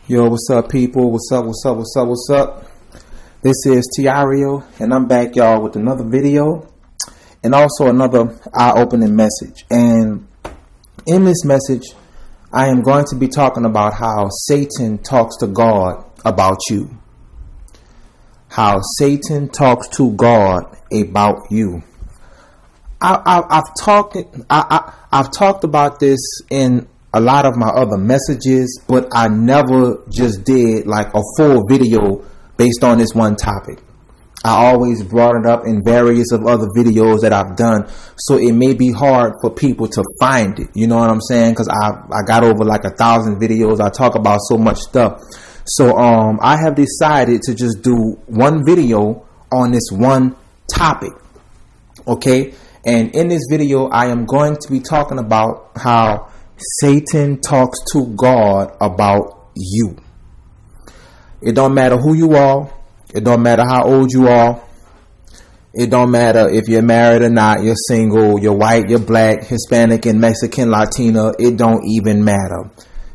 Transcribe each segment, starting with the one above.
Yo, what's up, people? What's up? This is Tireo, and I'm back, y'all, with another video and also another eye-opening message. And in this message, I am going to be talking about how Satan talks to God about you. How Satan talks to God about you. I've talked about this in a lot of my other messages, but I never just did like a full video based on this one topic. I always brought it up in various of other videos that I've done, so it may be hard for people to find it. You know what I'm saying? Because I got over like 1,000 videos. I talk about so much stuff. So I have decided to just do one video on this one topic. Okay? And in this video, I am going to be talking about how Satan talks to God about you. It don't matter who you are. It don't matter how old you are. It don't matter if you're married or not. You're single, you're white, you're black, Hispanic, and Mexican, Latina. It don't even matter.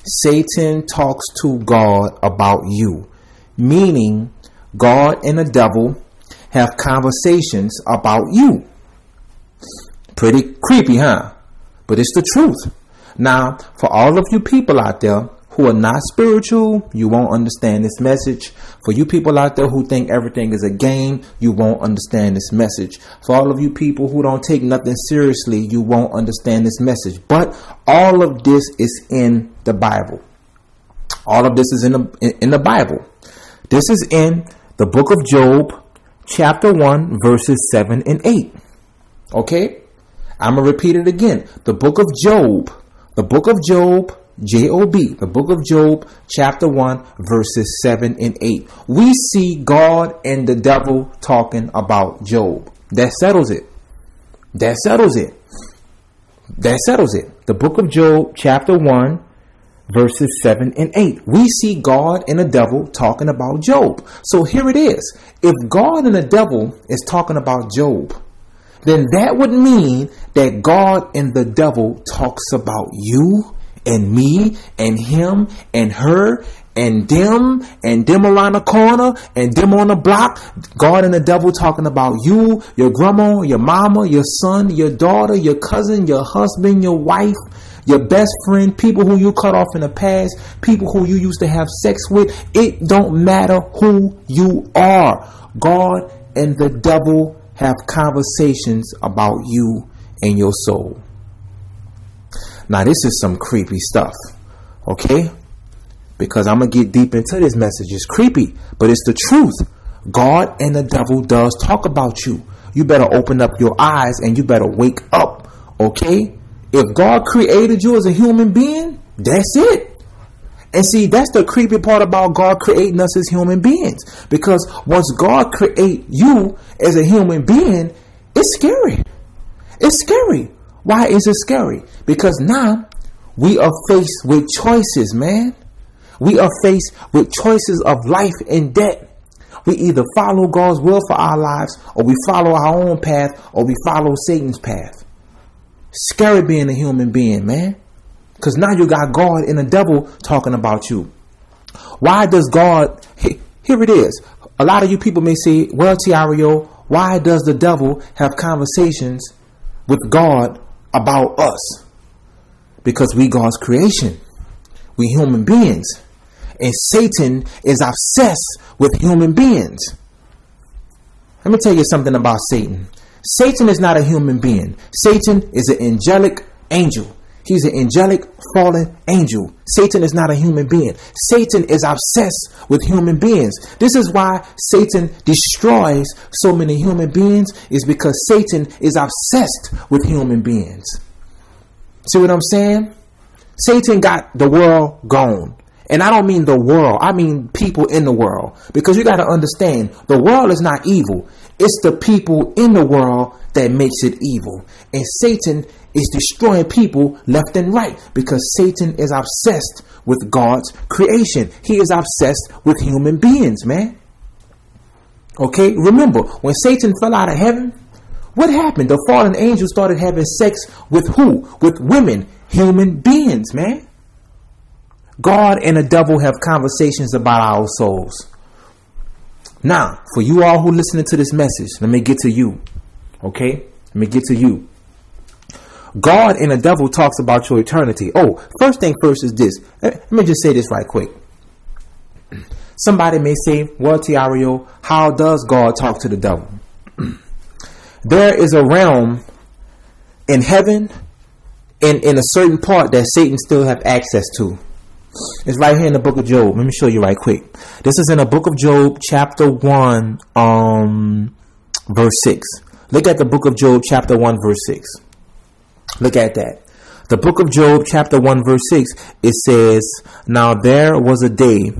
Satan talks to God about you. Meaning, God and the devil have conversations about you. Pretty creepy, huh? But it's the truth. Now, for all of you people out there who are not spiritual, you won't understand this message. For you people out there who think everything is a game, you won't understand this message. For all of you people who don't take nothing seriously, you won't understand this message. But all of this is in the Bible. All of this is in the Bible. This is in the book of Job, chapter 1, verses 7 and 8. Okay? I'm going to repeat it again. The book of Job. The book of Job, J-O-B, the book of Job, chapter 1, verses 7 and 8. We see God and the devil talking about Job. That settles it. That settles it. That settles it. The book of Job, chapter 1, verses 7 and 8. We see God and the devil talking about Job. So here it is. If God and the devil is talking about Job, then that would mean that God and the devil talks about you and me and him and her and them around the corner and them on the block. God and the devil talking about you, your grandma, your mama, your son, your daughter, your cousin, your husband, your wife, your best friend, people who you cut off in the past, people who you used to have sex with. It don't matter who you are. God and the devil have conversations about you and your soul. Now, this is some creepy stuff, okay? Because I'm going to get deep into this message. It's creepy, but it's the truth. God and the devil does talk about you. You better open up your eyes and you better wake up, okay? If God created you as a human being, that's it. And see, that's the creepy part about God creating us as human beings. Because once God create you as a human being, it's scary. It's scary. Why is it scary? Because now we are faced with choices, man. We are faced with choices of life and death. We either follow God's will for our lives, or we follow our own path, or we follow Satan's path. Scary being a human being, man. Because now you got God and the devil talking about you. Why does God... Here it is. A lot of you people may say, well, Tireo, why does the devil have conversations with God about us? Because we God's creation. We human beings. And Satan is obsessed with human beings. Let me tell you something about Satan. Satan is not a human being. Satan is an angelic angel. He's an angelic fallen angel. Satan is not a human being. Satan is obsessed with human beings. This is why Satan destroys so many human beings, is because Satan is obsessed with human beings. See what I'm saying? Satan got the world gone. And I don't mean the world. I mean people in the world. Because you got to understand, the world is not evil. It's the people in the world that makes it evil. And Satan is destroying people left and right, because Satan is obsessed with God's creation. He is obsessed with human beings, man. Okay, remember, when Satan fell out of heaven, what happened? The fallen angels started having sex with who? With women, human beings, man. God and the devil have conversations about our souls. Now, for you all who listening to this message, let me get to you. Okay? Let me get to you. God and the devil talks about your eternity. Oh, first thing first is this. Let me just say this right quick. Somebody may say, well, Tireo, how does God talk to the devil? There is a realm in heaven and in a certain part that Satan still have access to. It's right here in the book of Job. Let me show you right quick. This is in the book of Job, chapter 1, verse 6. Look at the book of Job, chapter 1, verse 6. Look at that. The book of Job, chapter 1, verse 6, it says, now there was a day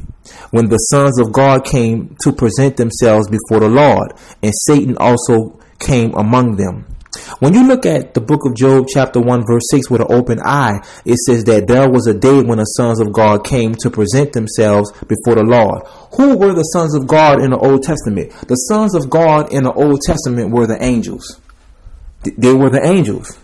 when the sons of God came to present themselves before the Lord, and Satan also came among them. When you look at the book of Job, chapter 1, verse 6, with an open eye, it says that there was a day when the sons of God came to present themselves before the Lord. Who were the sons of God in the Old Testament? The sons of God in the Old Testament were the angels. They were the angels.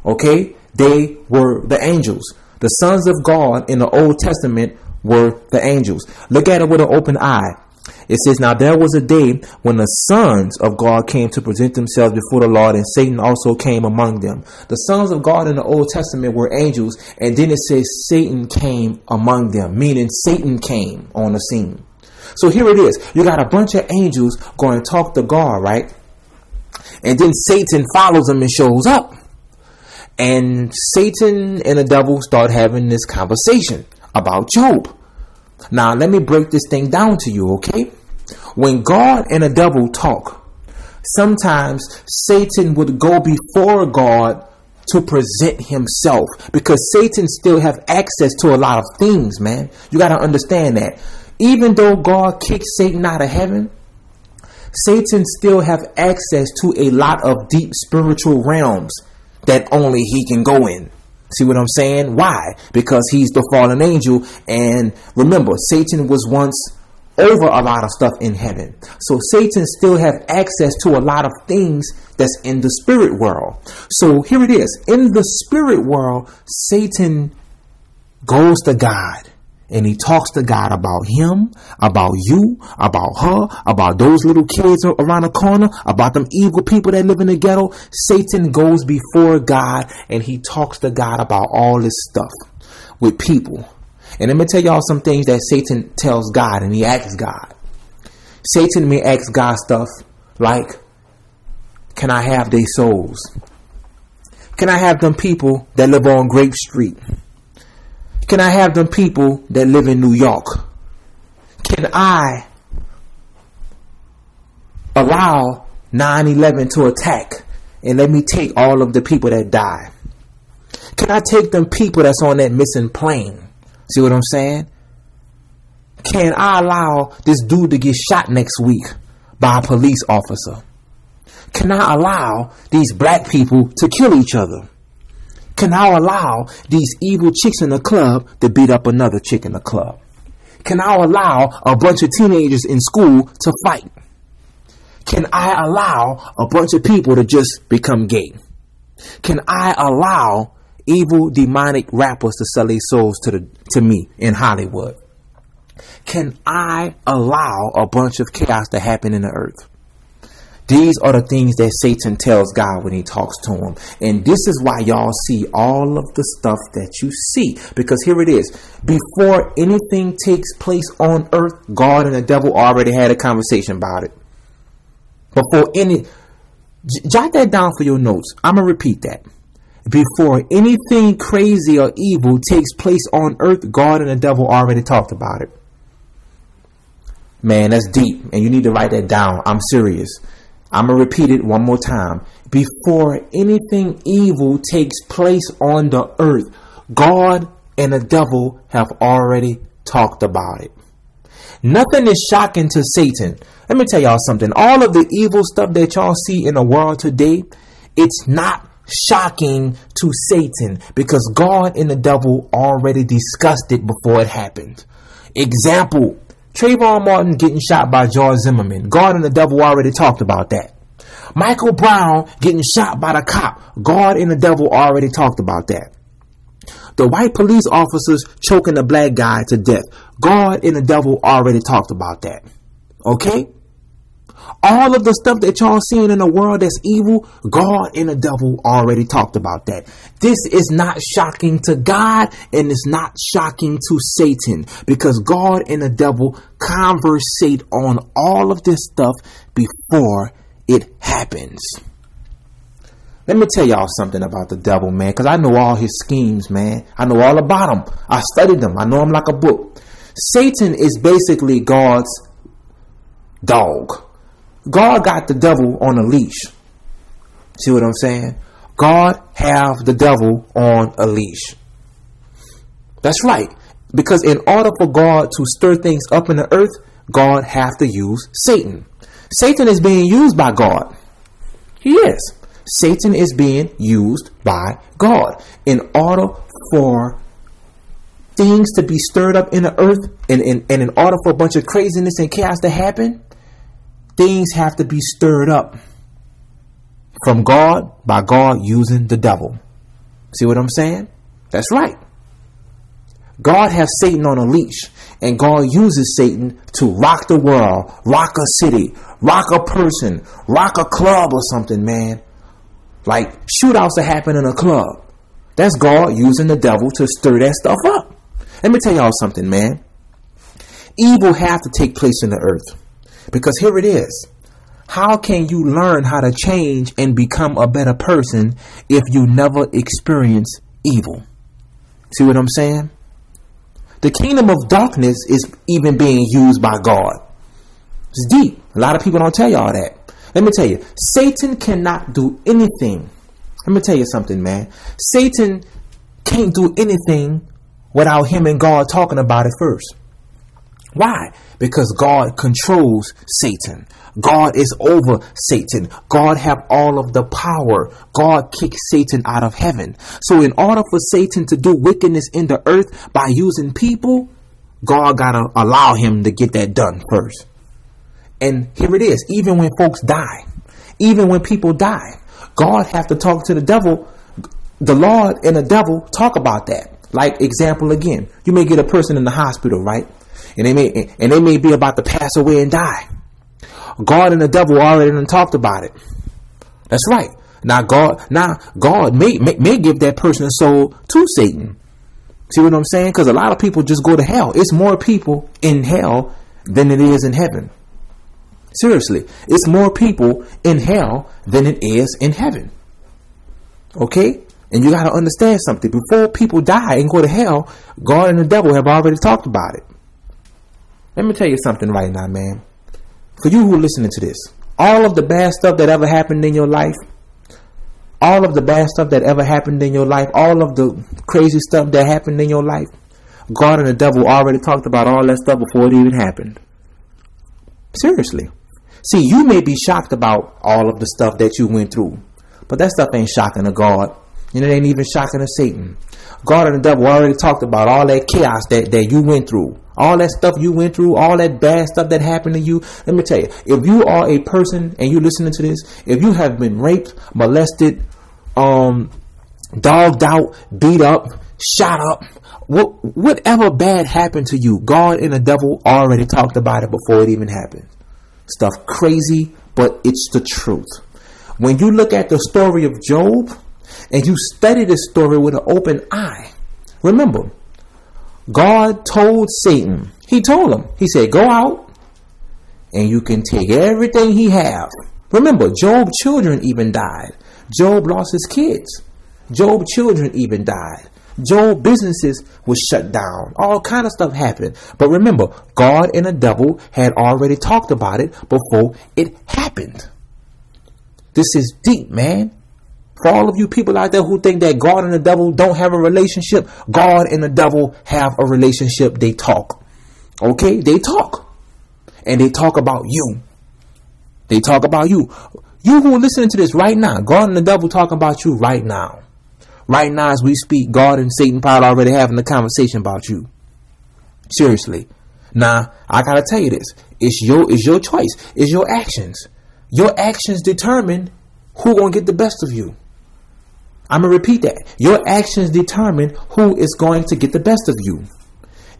Okay? They were the angels. The sons of God in the Old Testament were the angels. Look at it with an open eye. It says, now there was a day when the sons of God came to present themselves before the Lord, and Satan also came among them. The sons of God in the Old Testament were angels, and then it says Satan came among them, meaning Satan came on the scene. So here it is. You got a bunch of angels going to talk to God, right? And then Satan follows them and shows up. And Satan and the devil start having this conversation about Job. Now, let me break this thing down to you, okay? When God and the devil talk, sometimes Satan would go before God to present himself, because Satan still have access to a lot of things, man. You got to understand that. Even though God kicked Satan out of heaven, Satan still have access to a lot of deep spiritual realms that only he can go in. See what I'm saying? Why? Because he's the fallen angel. And remember, Satan was once over a lot of stuff in heaven. So Satan still have access to a lot of things that's in the spirit world. So here it is. In the spirit world, Satan goes to God. And he talks to God about him, about you, about her, about those little kids around the corner, about them evil people that live in the ghetto. Satan goes before God and he talks to God about all this stuff with people. And let me tell y'all some things that Satan tells God, and he asks God. Satan may ask God stuff like, can I have their souls? Can I have them people that live on Grape Street? Can I have them people that live in New York? Can I allow 9/11 to attack and let me take all of the people that die? Can I take them people that's on that missing plane? See what I'm saying? Can I allow this dude to get shot next week by a police officer? Can I allow these black people to kill each other? Can I allow these evil chicks in the club to beat up another chick in the club? Can I allow a bunch of teenagers in school to fight? Can I allow a bunch of people to just become gay? Can I allow evil demonic rappers to sell their souls to me in Hollywood? Can I allow a bunch of chaos to happen in the earth? These are the things that Satan tells God when he talks to him. And this is why y'all see all of the stuff that you see. Because here it is. Before anything takes place on earth, God and the devil already had a conversation about it. Before jot that down for your notes. I'm going to repeat that. Before anything crazy or evil takes place on earth, God and the devil already talked about it. Man, that's deep. And you need to write that down. I'm serious. I'm going to repeat it one more time. Before anything evil takes place on the earth, God and the devil have already talked about it. Nothing is shocking to Satan. Let me tell y'all something. All of the evil stuff that y'all see in the world today, it's not shocking to Satan, because God and the devil already discussed it before it happened. Example, Trayvon Martin getting shot by George Zimmerman. God and the devil already talked about that. Michael Brown getting shot by the cop. God and the devil already talked about that. The white police officers choking the black guy to death. God and the devil already talked about that. Okay? All of the stuff that y'all seeing in the world that's evil, God and the devil already talked about that. This is not shocking to God, and it's not shocking to Satan, because God and the devil conversate on all of this stuff before it happens. Let me tell y'all something about the devil, man, because I know all his schemes, man. I know all about him. I studied them. I know him like a book. Satan is basically God's dog. God got the devil on a leash. See what I'm saying? God have the devil on a leash. That's right. Because in order for God to stir things up in the earth, God have to use Satan. Satan is being used by God. He is. Satan is being used by God in order for things to be stirred up in the earth, and in order for a bunch of craziness and chaos to happen, things have to be stirred up from God by God using the devil. See what I'm saying? That's right. God has Satan on a leash, and God uses Satan to rock the world, rock a city, rock a person, rock a club or something, man. Like shootouts that happen in a club. That's God using the devil to stir that stuff up. Let me tell y'all something, man. Evil have to take place in the earth. Because here it is. How can you learn how to change and become a better person if you never experience evil? See what I'm saying? The kingdom of darkness is even being used by God. It's deep. A lot of people don't tell y'all that. Let me tell you, Satan cannot do anything. Let me tell you something, man. Satan can't do anything without him and God talking about it first. Why? Because God controls Satan. God is over Satan. God have all of the power. God kicked Satan out of heaven. So in order for Satan to do wickedness in the earth by using people, God got to allow him to get that done first. And here it is. Even when folks die, even when people die, God have to talk to the devil. The Lord and the devil talk about that. Like example again, you may get a person in the hospital, right? And they may be about to pass away and die. God and the devil already done talked about it. That's right. Now God may give that person a soul to Satan. See what I'm saying? Because a lot of people just go to hell. It's more people in hell than it is in heaven. Seriously, it's more people in hell than it is in heaven. Okay? And you got to understand something. Before people die and go to hell, God and the devil have already talked about it. Let me tell you something right now, man. For you who are listening to this, all of the bad stuff that ever happened in your life, all of the bad stuff that ever happened in your life, all of the crazy stuff that happened in your life, God and the devil already talked about all that stuff before it even happened. Seriously. See, you may be shocked about all of the stuff that you went through, but that stuff ain't shocking to God. And it ain't even shocking to Satan. God and the devil already talked about all that chaos that you went through. All that stuff you went through, all that bad stuff that happened to you. Let me tell you, if you are a person and you listening to this, if you have been raped, molested, dogged out, beat up, shot up, whatever bad happened to you, God and the devil already talked about it before it even happened. Stuff crazy, but it's the truth. When you look at the story of Job and you study this story with an open eye, remember, God told Satan, he told him, he said, go out and you can take everything he have. Remember, Job's children even died. Job lost his kids. Job's children even died. Job's businesses was shut down. All kind of stuff happened. But remember, God and the devil had already talked about it before it happened. This is deep, man. For all of you people out there who think that God and the devil don't have a relationship, God and the devil have a relationship. They talk. Okay? They talk. And they talk about you. They talk about you. You who are listening to this right now, God and the devil talk about you right now. Right now as we speak, God and Satan probably already having a conversation about you. Seriously. Now, I gotta tell you this. It's your choice. It's your actions. Your actions determine who gonna get the best of you. I'm going to repeat that. Your actions determine who is going to get the best of you.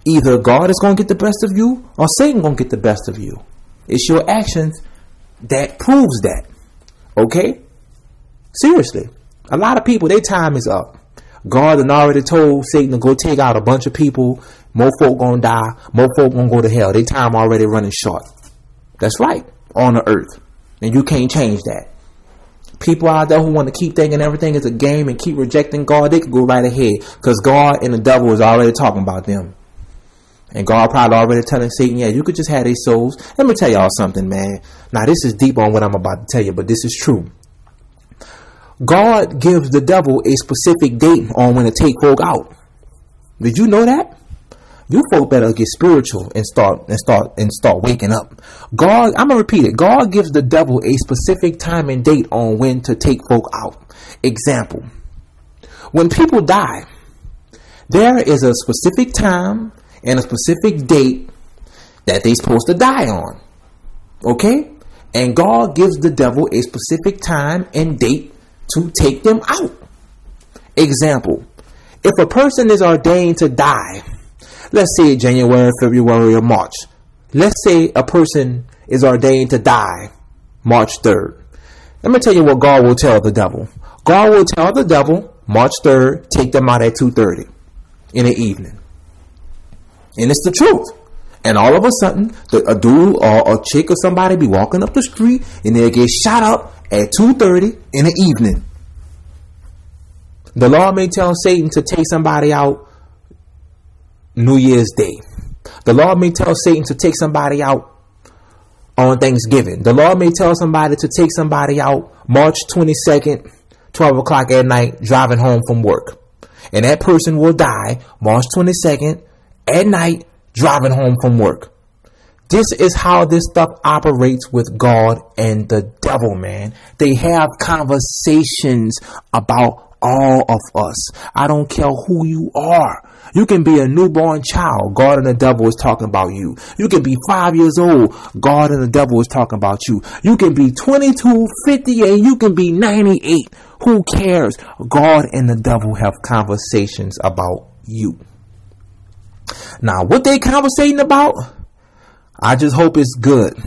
Either God is going to get the best of you or Satan going to get the best of you. It's your actions that proves that. Okay? Seriously. A lot of people, their time is up. God had already told Satan to go take out a bunch of people. More folk gonna die. More folk gonna go to hell. Their time already running short. That's right. On the earth. And you can't change that. People out there who want to keep thinking everything is a game and keep rejecting God, they can go right ahead. Because God and the devil is already talking about them. And God probably already telling Satan, yeah, you could just have their souls. Let me tell y'all something, man. Now, this is deep on what I'm about to tell you, but this is true. God gives the devil a specific date on when to take folk out. Did you know that? You folk better get spiritual and start waking up. God, I'm gonna repeat it. God gives the devil a specific time and date on when to take folk out. Example: when people die, there is a specific time and a specific date that they're supposed to die on. Okay? And God gives the devil a specific time and date to take them out. Example: if a person is ordained to die, let's say January, February, or March. Let's say a person is ordained to die March 3rd. Let me tell you what God will tell the devil. God will tell the devil, March 3rd, take them out at 2:30 in the evening. And it's the truth. And all of a sudden, a dude or a chick or somebody be walking up the street and they'll get shot up at 2:30 in the evening. The Lord may tell Satan to take somebody out New Year's Day. The Lord may tell Satan to take somebody out on Thanksgiving. The Lord may tell somebody to take somebody out March 22nd, 12 o'clock at night, driving home from work. And that person will die March 22nd at night, driving home from work. This is how this stuff operates with God and the devil, man. They have conversations about all of us. I don't care who you are. You can be a newborn child. God and the devil is talking about you. You can be 5 years old. God and the devil is talking about you. You can be 22, 50, and you can be 98. Who cares? God and the devil have conversations about you. Now, what they conversating about, I just hope it's good.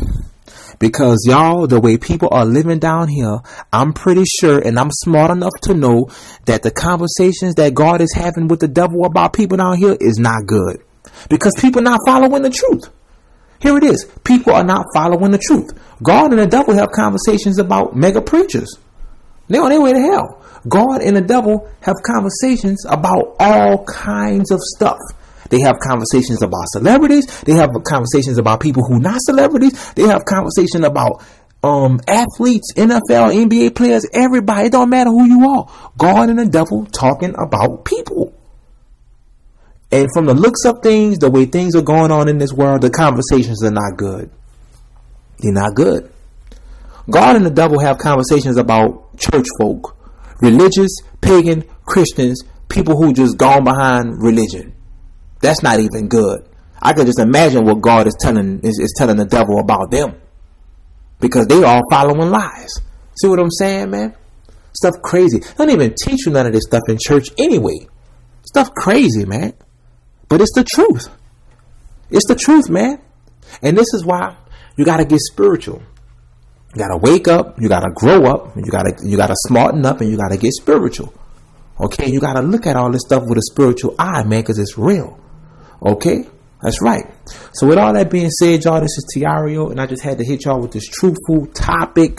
Because y'all, the way people are living down here, I'm pretty sure, and I'm smart enough to know that the conversations that God is having with the devil about people down here is not good. Because people are not following the truth. Here it is. People are not following the truth. God and the devil have conversations about mega preachers. They're on their way to hell. God and the devil have conversations about all kinds of stuff. They have conversations about celebrities. They have conversations about people who not celebrities. They have conversations about athletes, NFL, NBA players, everybody. It don't matter who you are. God and the devil talking about people. And from the looks of things, the way things are going on in this world, the conversations are not good. They're not good. God and the devil have conversations about church folk, religious, pagan, Christians, people who just gone behind religion. That's not even good. I can just imagine what God is telling the devil about them. Because they all following lies. See what I'm saying, man? Stuff crazy. They don't even teach you none of this stuff in church anyway. Stuff crazy, man. But it's the truth. It's the truth, man. And this is why you got to get spiritual. You got to wake up. You got to grow up. You got to smarten up, and you got to get spiritual. Okay? You got to look at all this stuff with a spiritual eye, man, because it's real. Okay, that's right. So with all that being said, y'all, this is Tireo, and I just had to hit y'all with this truthful topic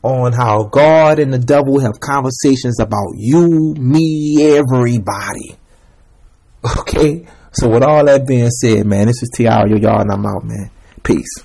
on how God and the devil have conversations about you, me, everybody. Okay, so with all that being said, man, this is Tireo, y'all, and I'm out, man. Peace.